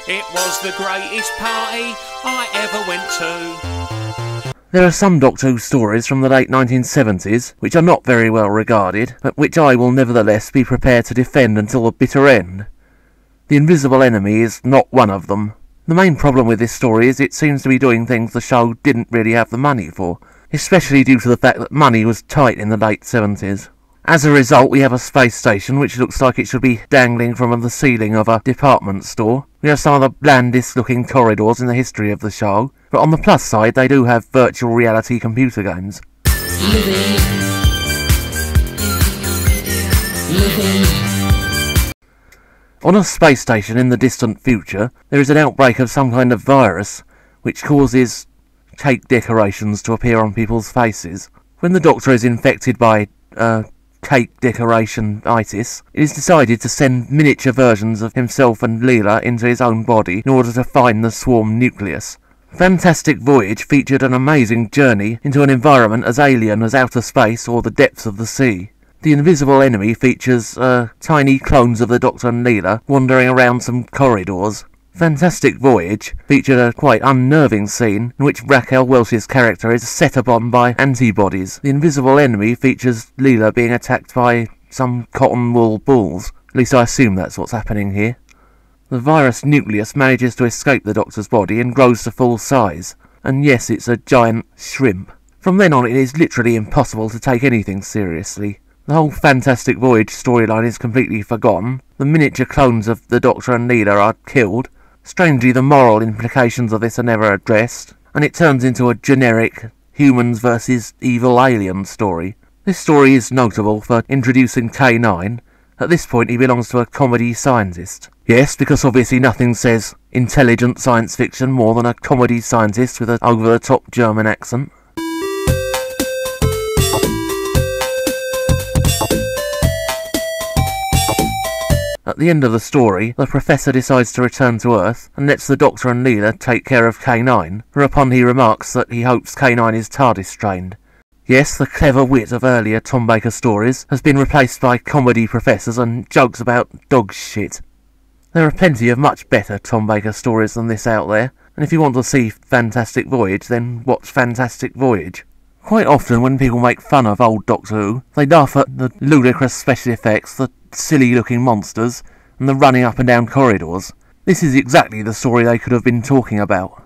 It was the greatest party I ever went to. There are some Doctor Who stories from the late 1970s which are not very well regarded, but which I will nevertheless be prepared to defend until the bitter end. The Invisible Enemy is not one of them. The main problem with this story is it seems to be doing things the show didn't really have the money for, especially due to the fact that money was tight in the late 70s. As a result, we have a space station which looks like it should be dangling from the ceiling of a department store. We have some of the blandest looking corridors in the history of the show, but on the plus side they do have virtual reality computer games. On a space station in the distant future, there is an outbreak of some kind of virus which causes cake decorations to appear on people's faces. When the Doctor is infected by cake decoration-itis, it is decided to send miniature versions of himself and Leela into his own body in order to find the swarm nucleus. Fantastic Voyage featured an amazing journey into an environment as alien as outer space or the depths of the sea. The Invisible Enemy features tiny clones of the Doctor and Leela wandering around some corridors. Fantastic Voyage featured a quite unnerving scene in which Raquel Welch's character is set upon by antibodies. The Invisible Enemy features Leela being attacked by some cotton wool bulls. At least I assume that's what's happening here. The virus nucleus manages to escape the Doctor's body and grows to full size. And yes, it's a giant shrimp. From then on it is literally impossible to take anything seriously. The whole Fantastic Voyage storyline is completely forgotten. The miniature clones of the Doctor and Leela are killed. Strangely, the moral implications of this are never addressed, and it turns into a generic humans versus evil alien story. This story is notable for introducing K9. At this point he belongs to a comedy scientist. Yes, because obviously nothing says intelligent science fiction more than a comedy scientist with an over-the-top German accent. At the end of the story, the Professor decides to return to Earth and lets the Doctor and Leela take care of K9, whereupon he remarks that he hopes K9 is TARDIS trained. Yes, the clever wit of earlier Tom Baker stories has been replaced by comedy professors and jokes about dog shit. There are plenty of much better Tom Baker stories than this out there, and if you want to see Fantastic Voyage, then watch Fantastic Voyage. Quite often when people make fun of old Doctor Who, they laugh at the ludicrous special effects, the silly-looking monsters, and the running up and down corridors. This is exactly the story they could have been talking about.